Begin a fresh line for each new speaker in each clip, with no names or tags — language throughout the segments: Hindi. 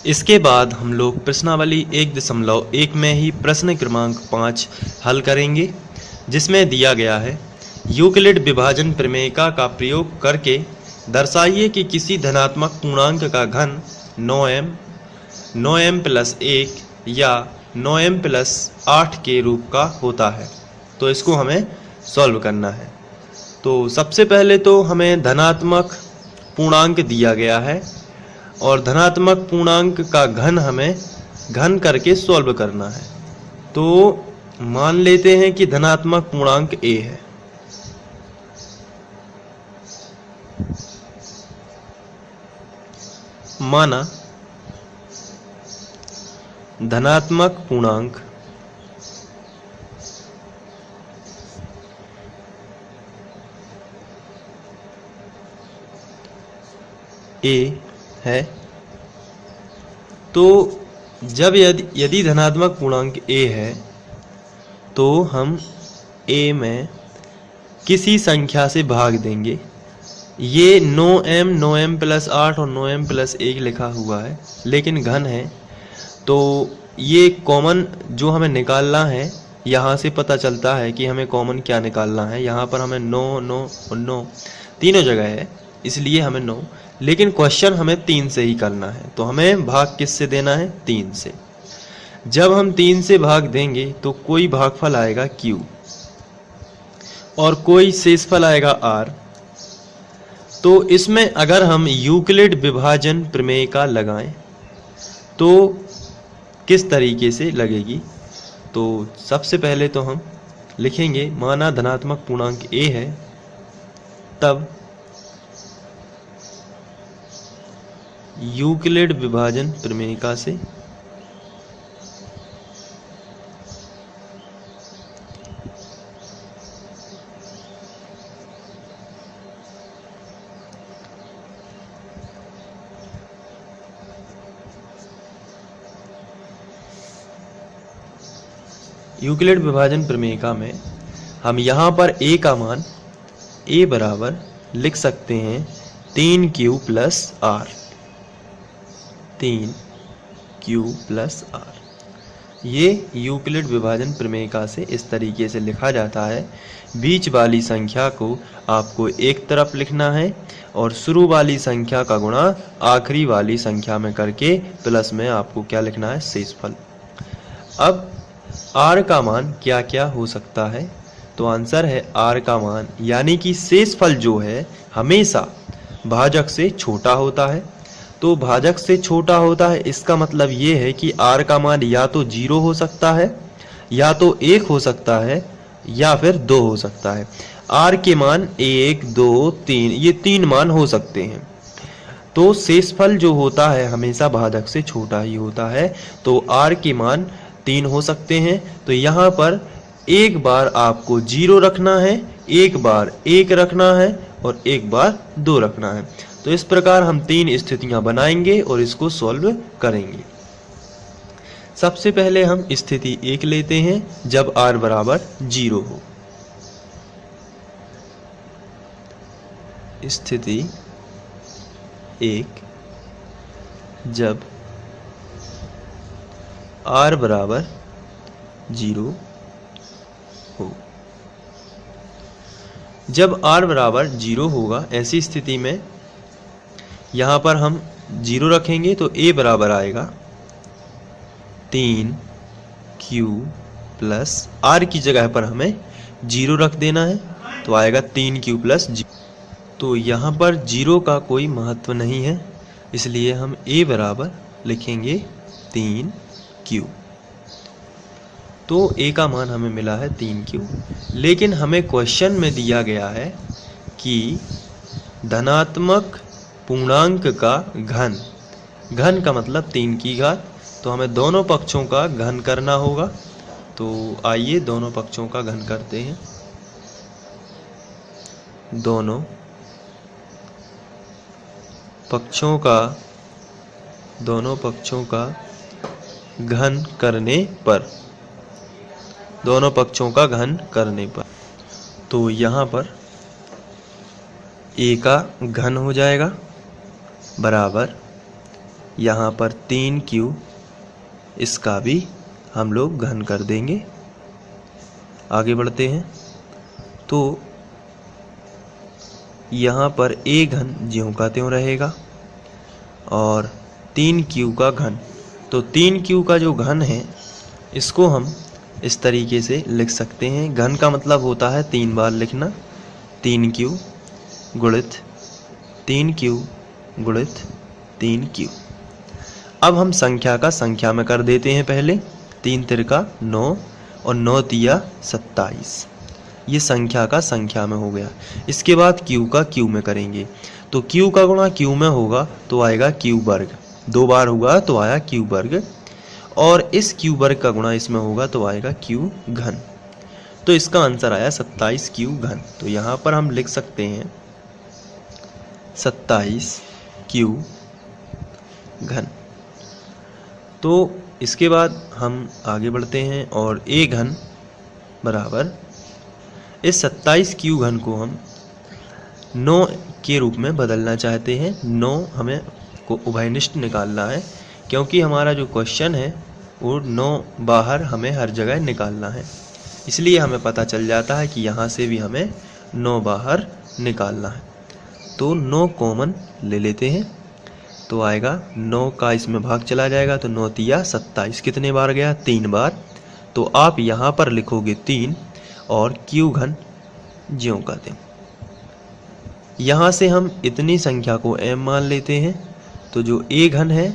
इसके बाद हम लोग प्रश्नावली 1.1 में ही प्रश्न क्रमांक 5 हल करेंगे, जिसमें दिया गया है यूक्लिड विभाजन प्रमेयिका का प्रयोग करके दर्शाइए कि किसी धनात्मक पूर्णांक का घन 9m प्लस 1 या 9m प्लस 8 के रूप का होता है। तो इसको हमें सॉल्व करना है। तो सबसे पहले तो हमें धनात्मक पूर्णांक दिया गया है और धनात्मक पूर्णांक का घन हमें घन करके सॉल्व करना है। तो मान लेते हैं कि धनात्मक पूर्णांक a है। माना धनात्मक पूर्णांक a है, तो जब यदि धनात्मक पूर्णांक a है तो हम a में किसी संख्या से भाग देंगे। ये 9m प्लस 8 और 9m प्लस 1 लिखा हुआ है, लेकिन घन है तो ये कॉमन जो हमें निकालना है, यहाँ से पता चलता है कि हमें कॉमन क्या निकालना है। यहाँ पर हमें 9 9 और 9 तीनों जगह है, इसलिए हमें 9, लेकिन क्वेश्चन हमें 3 से ही करना है। तो हमें भाग किससे देना है? 3 से। जब हम 3 से भाग देंगे तो कोई भागफल आएगा q और कोई शेषफल आएगा r। तो इसमें अगर हम यूक्लिड विभाजन प्रमेयिका लगाएं तो किस तरीके से लगेगी? तो सबसे पहले तो हम लिखेंगे, माना धनात्मक पूर्णांक a है, तब यूक्लिड विभाजन प्रमेयिका से यूक्लिड विभाजन प्रमेयिका में हम यहाँ पर a का मान a बराबर लिख सकते हैं 3q plus r। 3q plus r ये यूक्लिड विभाजन प्रमेयिका से इस तरीके से लिखा जाता है। बीच वाली संख्या को आपको एक तरफ लिखना है और शुरू वाली संख्या का गुणा आखिरी वाली संख्या में करके प्लस में आपको क्या लिखना है? शेषफल। अब r का मान क्या क्या हो सकता है? तो आंसर है r का मान, यानी कि शेषफल जो है हमेशा भाजक से छोटा होता है। तो भाजक से छोटा होता है, इसका मतलब ये है कि r का मान या तो 0 हो सकता है, या तो 1 हो सकता है, या फिर 2 हो सकता है। r के मान 1 2 3 ये 3 मान हो सकते हैं। तो शेषफल जो होता है हमेशा भाजक से छोटा ही होता है। तो r के मान 3 हो सकते हैं। तो यहाँ पर एक बार आपको 0 रखना है, एक बार 1 रखना है और एक बार 2 रखना है। तो इस प्रकार हम 3 स्थितियां बनाएंगे और इसको सॉल्व करेंगे। सबसे पहले हम स्थिति 1 लेते हैं, जब r बराबर 0 हो। स्थिति 1, जब r बराबर 0 हो। जब r बराबर 0 होगा, ऐसी स्थिति में यहाँ पर हम 0 रखेंगे तो a बराबर आएगा 3q प्लस r की जगह पर हमें 0 रख देना है, तो आएगा 3q प्लस 0। तो यहाँ पर 0 का कोई महत्व नहीं है, इसलिए हम a बराबर लिखेंगे 3q। तो a का मान हमें मिला है 3q, लेकिन हमें क्वेश्चन में दिया गया है कि धनात्मक पूर्णांक का घन, घन का मतलब 3 की घात, तो हमें दोनों पक्षों का घन करना होगा। तो आइए दोनों पक्षों का घन करते हैं। दोनों पक्षों का घन करने पर, दोनों पक्षों का घन करने पर, तो यहाँ पर a का घन हो जाएगा बराबर यहाँ पर 3q, इसका भी हम लोग घन कर देंगे। आगे बढ़ते हैं तो यहाँ पर a घन ज्यों का त्यों रहेगा और 3q का घन। तो 3q का जो घन है इसको हम इस तरीके से लिख सकते हैं। घन का मतलब होता है 3 बार लिखना, 3q गुणित 3q गुणित 3q। अब हम संख्या का संख्या में कर देते हैं पहले। 3 तिरका 9 और 9 तिया 27, ये संख्या का संख्या में हो गया। इसके बाद q का q में करेंगे, तो q का गुणा q में होगा तो आएगा q वर्ग, 2 बार हुआ तो आया q वर्ग, और इस q वर्ग का गुणा इसमें होगा तो आएगा q घन। तो इसका आंसर आया 27q घन। तो यहाँ पर हम लिख सकते हैं 27q घन। तो इसके बाद हम आगे बढ़ते हैं और a घन बराबर, इस 27q घन को हम 9 के रूप में बदलना चाहते हैं। 9 हमें को उभयनिष्ठ निकालना है, क्योंकि हमारा जो क्वेश्चन है वो 9 बाहर हमें हर जगह निकालना है। इसलिए हमें पता चल जाता है कि यहाँ से भी हमें 9 बाहर निकालना है। तो 9 कॉमन ले लेते हैं तो आएगा 9 का इसमें भाग चला जाएगा, तो 9 तिया 27 कितने बार गया? 3 बार। तो आप यहाँ पर लिखोगे 3 और q घन ज्यों का त्यों। यहाँ से हम इतनी संख्या को m मान लेते हैं। तो जो a घन है,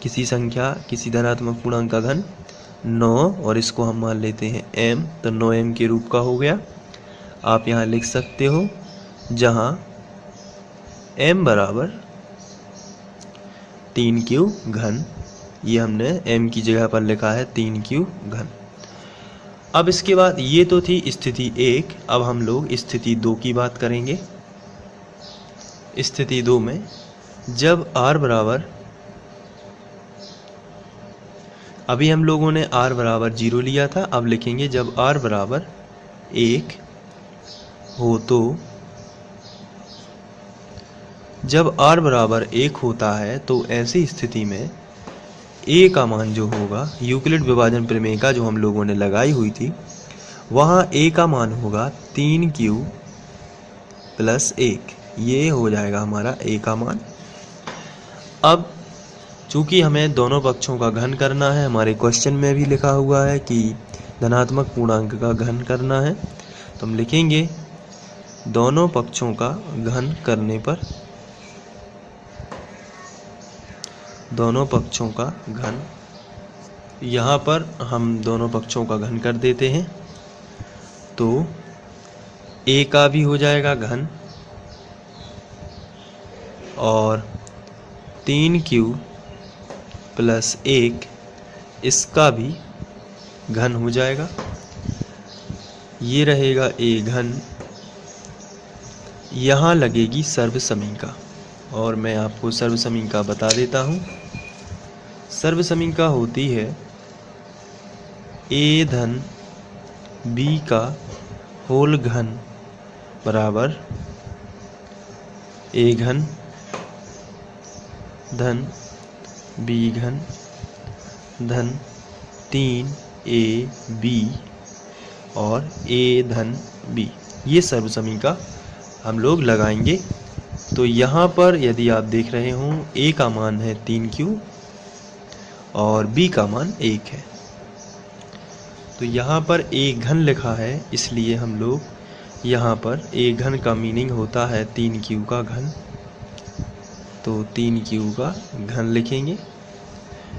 किसी संख्या किसी धनात्मक पूर्णांक का घन 9, और इसको हम मान लेते हैं m, तो 9m के रूप का हो गया। आप यहाँ लिख सकते हो जहाँ m बराबर 3q घन, ये हमने m की जगह पर लिखा है 3q घन। अब इसके बाद ये तो थी स्थिति 1। अब हम लोग स्थिति 2 की बात करेंगे। स्थिति 2 में जब r बराबर, अभी हम लोगों ने r बराबर 0 लिया था, अब लिखेंगे जब r बराबर 1 हो, तो जब r बराबर 1 होता है तो ऐसी स्थिति में a का मान जो होगा, यूक्लिड विभाजन प्रमेय का जो हम लोगों ने लगाई हुई थी, वहाँ a का मान होगा 3q प्लस 1। ये हो जाएगा हमारा a का मान। अब चूंकि हमें दोनों पक्षों का घन करना है, हमारे क्वेश्चन में भी लिखा हुआ है कि धनात्मक पूर्णांक का घन करना है, तो हम लिखेंगे दोनों पक्षों का घन करने पर, दोनों पक्षों का घन, यहाँ पर हम दोनों पक्षों का घन कर देते हैं तो a का भी हो जाएगा घन और 3q प्लस 1 इसका भी घन हो जाएगा। ये रहेगा a घन। यहाँ लगेगी सर्वसमीका, और मैं आपको सर्वसमीका बता देता हूँ। सर्वसमीका होती है a धन b का होल घन बराबर a घन धन b घन धन 3ab और a धन b। ये सर्वसमीका हम लोग लगाएंगे। तो यहाँ पर यदि आप देख रहे हो a का मान है 3q और b का मान 1 है, तो यहाँ पर a घन लिखा है, इसलिए हम लोग यहाँ पर a घन का मीनिंग होता है 3q का घन, तो 3q का घन लिखेंगे।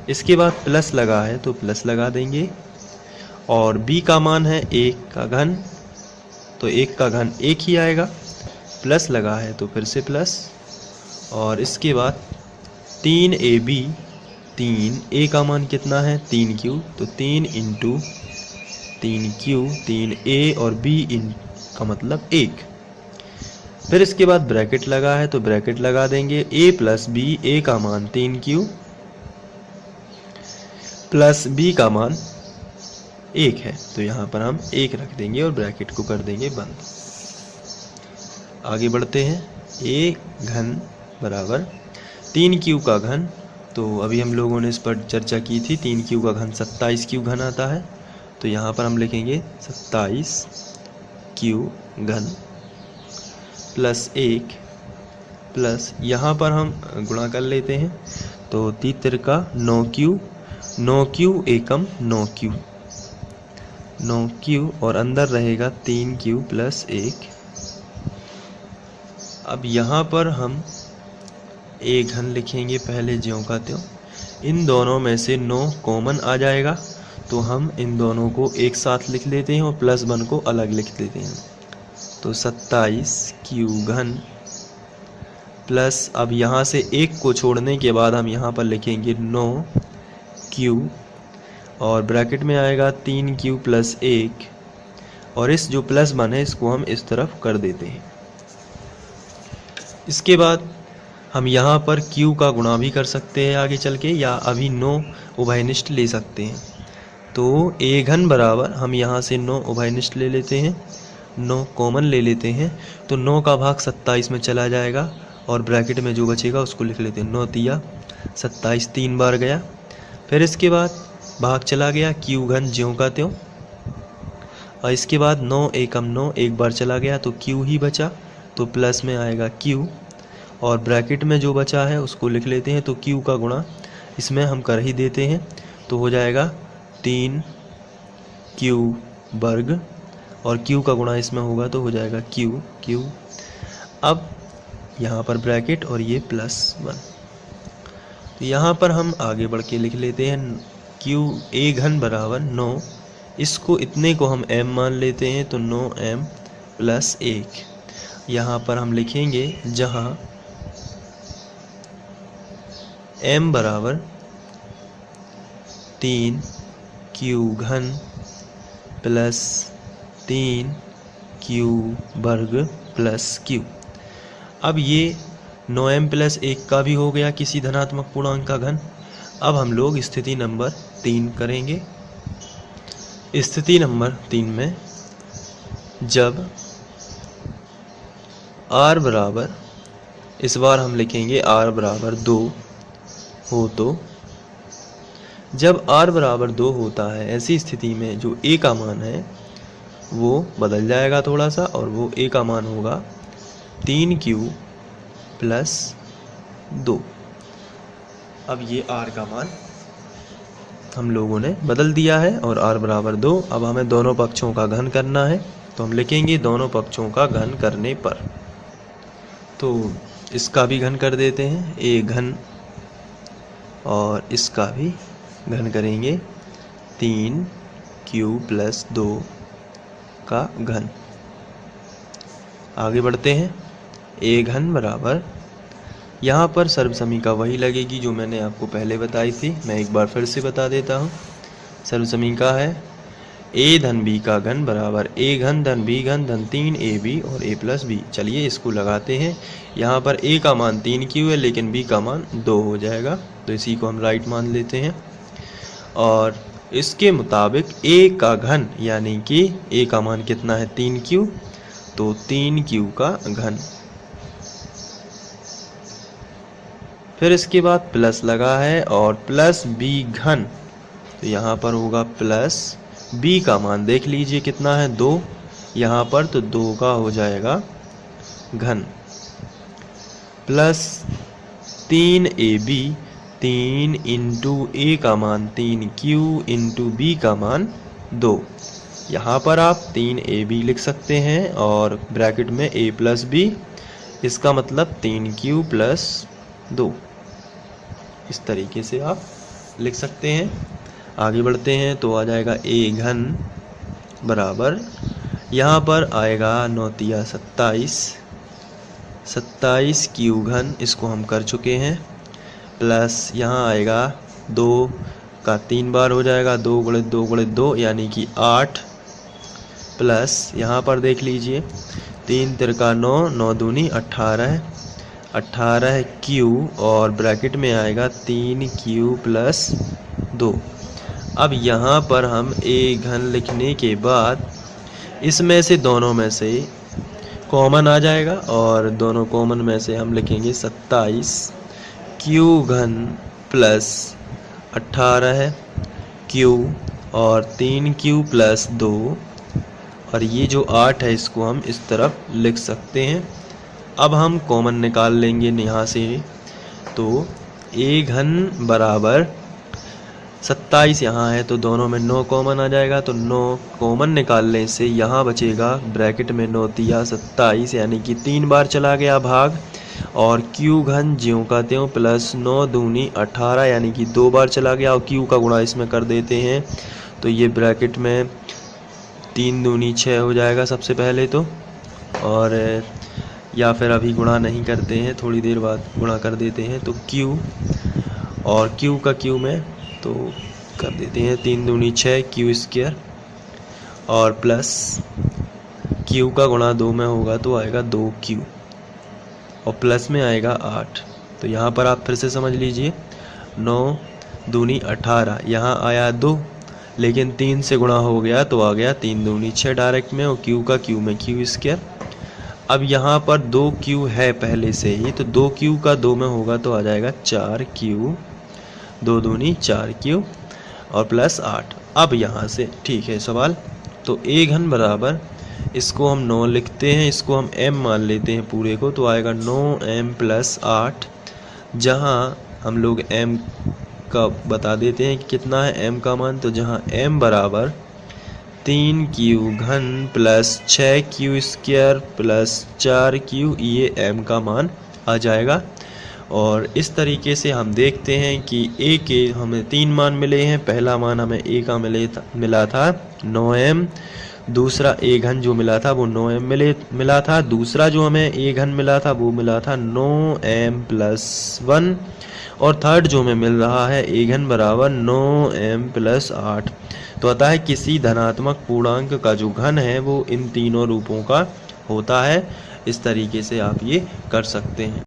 इसके बाद प्लस लगा है तो प्लस लगा देंगे, और b का मान है 1 का घन, तो 1 का घन 1 ही आएगा। प्लस लगा है तो फिर से प्लस, और इसके बाद 3ab, 3 a का मान कितना है 3q, तो 3 इंटू 3q, 3a और b इन का मतलब 1। फिर इसके बाद ब्रैकेट लगा है तो ब्रैकेट लगा देंगे। a प्लस b, a का मान 3q प्लस b का मान 1 है, तो यहाँ पर हम 1 रख देंगे और ब्रैकेट को कर देंगे बंद। आगे बढ़ते हैं। a घन बराबर 3q का घन तो अभी हम लोगों ने इस पर चर्चा की थी, 3 क्यू का घन 27 क्यू घन आता है। तो यहाँ पर हम लिखेंगे 27 क्यू घन प्लस 1 प्लस यहाँ पर हम गुणा कर लेते हैं, तो 3 तिरका 9 क्यू एकम 9 क्यू और अंदर रहेगा 3 क्यू प्लस 1। अब यहाँ पर हम ए घन लिखेंगे पहले ज्यों का त्यों। इन दोनों में से 9 कॉमन आ जाएगा, तो हम इन दोनों को एक साथ लिख लेते हैं और प्लस 1 को अलग लिख लेते हैं। तो 27 क्यू घन प्लस, अब यहाँ से 1 को छोड़ने के बाद हम यहाँ पर लिखेंगे 9 क्यू और ब्रैकेट में आएगा 3 क्यू प्लस 1 और इस जो प्लस 1 है इसको हम इस तरफ कर देते हैं। इसके बाद हम यहाँ पर q का गुणा भी कर सकते हैं आगे चल के, या अभी 9 उभयनिष्ठ ले सकते हैं। तो a घन बराबर हम यहाँ से 9 उभयनिष्ठ ले लेते हैं, 9 कॉमन ले लेते हैं, तो 9 का भाग 27 में चला जाएगा और ब्रैकेट में जो बचेगा उसको लिख लेते हैं। 9 तिया 27 3 बार गया, फिर इसके बाद भाग चला गया q घन ज्यों का त्यों, और इसके बाद 9 एकम 9 एक बार चला गया तो q ही बचा, तो प्लस में आएगा q और ब्रैकेट में जो बचा है उसको लिख लेते हैं। तो q का गुणा इसमें हम कर ही देते हैं, तो हो जाएगा 3 q वर्ग और q का गुणा इसमें होगा तो हो जाएगा q। अब यहाँ पर ब्रैकेट और ये प्लस 1, तो यहाँ पर हम आगे बढ़ के लिख लेते हैं q a घन बराबर 9, इसको इतने को हम m मान लेते हैं, तो 9m प्लस 1। यहाँ पर हम लिखेंगे जहाँ m बराबर 3 क्यू घन प्लस 3 क्यू वर्ग प्लस q। अब ये 9m प्लस 1 का भी हो गया किसी धनात्मक पूर्णांक का घन। अब हम लोग स्थिति नंबर 3 करेंगे। स्थिति नंबर 3 में जब r बराबर, इस बार हम लिखेंगे r बराबर 2 हो, तो जब r बराबर 2 होता है ऐसी स्थिति में जो a का मान है वो बदल जाएगा थोड़ा सा, और वो a का मान होगा 3q प्लस 2। अब ये r का मान हम लोगों ने बदल दिया है और r बराबर 2। अब हमें दोनों पक्षों का घन करना है, तो हम लिखेंगे दोनों पक्षों का घन करने पर, तो इसका भी घन कर देते हैं a घन और इसका भी घन करेंगे 3q प्लस 2 का घन। आगे बढ़ते हैं। a घन बराबर, यहाँ पर सर्वसमीका वही लगेगी जो मैंने आपको पहले बताई थी, मैं एक बार फिर से बता देता हूँ। सर्वसमीका है a धन b का घन बराबर a घन धन b घन धन 3ab और a प्लस b। चलिए इसको लगाते हैं। यहाँ पर a का मान 3q है लेकिन b का मान 2 हो जाएगा, तो इसी को हम राइट मान लेते हैं। और इसके मुताबिक a का घन यानी कि a का मान कितना है 3q, तो 3q का घन। फिर इसके बाद प्लस लगा है और प्लस b घन, तो यहाँ पर होगा प्लस b का मान देख लीजिए कितना है 2 यहाँ पर, तो 2 का हो जाएगा घन, प्लस 3ab 3 इंटू a का मान 3q इंटू b का मान 2। यहाँ पर आप 3ab लिख सकते हैं और ब्रैकेट में a प्लस b, इसका मतलब 3q प्लस 2। इस तरीके से आप लिख सकते हैं। आगे बढ़ते हैं तो आ जाएगा a घन बराबर, यहाँ पर आएगा 9 तिया 27 क्यू घन, इसको हम कर चुके हैं, प्लस यहाँ आएगा 2 का 3 बार हो जाएगा, 2 गुणित 2 गुणित 2 यानी कि 8, प्लस यहाँ पर देख लीजिए 3 तिरका 9 9 दूनी 18 क्यू और ब्रैकेट में आएगा 3q प्लस 2। अब यहाँ पर हम a घन लिखने के बाद इसमें से दोनों में से कॉमन आ जाएगा और दोनों कॉमन में से हम लिखेंगे 27 क्यू घन प्लस 18 है क्यू और 3Q प्लस 2 और ये जो 8 है इसको हम इस तरफ लिख सकते हैं। अब हम कॉमन निकाल लेंगे यहाँ से, तो a घन बराबर 27 यहाँ है तो दोनों में 9 कॉमन आ जाएगा, तो 9 कॉमन निकालने से यहाँ बचेगा ब्रैकेट में 9 तिया 27 यानी कि 3 बार चला गया भाग, और q घन ज्यों का त्यों प्लस 9 दूनी 18 यानी कि 2 बार चला गया, और q का गुणा इसमें कर देते हैं तो ये ब्रैकेट में 3 दूनी 6 हो जाएगा सबसे पहले तो, और या फिर अभी गुणा नहीं करते हैं, थोड़ी देर बाद गुणा कर देते हैं, तो q और q का q में तो कर देते हैं 3 दूनी 6 q स्क्वायर और प्लस q का गुणा 2 में होगा तो आएगा 2q और प्लस में आएगा 8। तो यहाँ पर आप फिर से समझ लीजिए 9 दूनी 18 यहाँ आया 2 लेकिन 3 से गुणा हो गया तो आ गया 3 दूनी 6 डायरेक्ट में, और q का q में q स्क्वायर। अब यहाँ पर 2q है पहले से ही, तो 2q का 2 में होगा तो आ जाएगा 4q 2 दूनी 4q और प्लस 8। अब यहाँ से ठीक है सवाल, तो a घन बराबर इसको हम 9 लिखते हैं, इसको हम m मान लेते हैं पूरे को, तो आएगा 9m प्लस 8, जहाँ हम लोग m का बता देते हैं कि कितना है m का मान, तो जहाँ m बराबर 3q घन plus 6q square plus 4q, ये m का मान आ जाएगा। और इस तरीके से हम देखते हैं कि a के हमें 3 मान मिले हैं। पहला मान हमें a का मिला था 9m, दूसरा a घन जो मिला था वो 9m मिला था, दूसरा जो हमें a घन मिला था वो मिला था 9m प्लस 1, और थर्ड जो हमें मिल रहा है a घन बराबर 9m प्लस 8। तो अतः किसी धनात्मक पूर्णांक का जो घन है वो इन तीनों रूपों का होता है। इस तरीके से आप ये कर सकते हैं।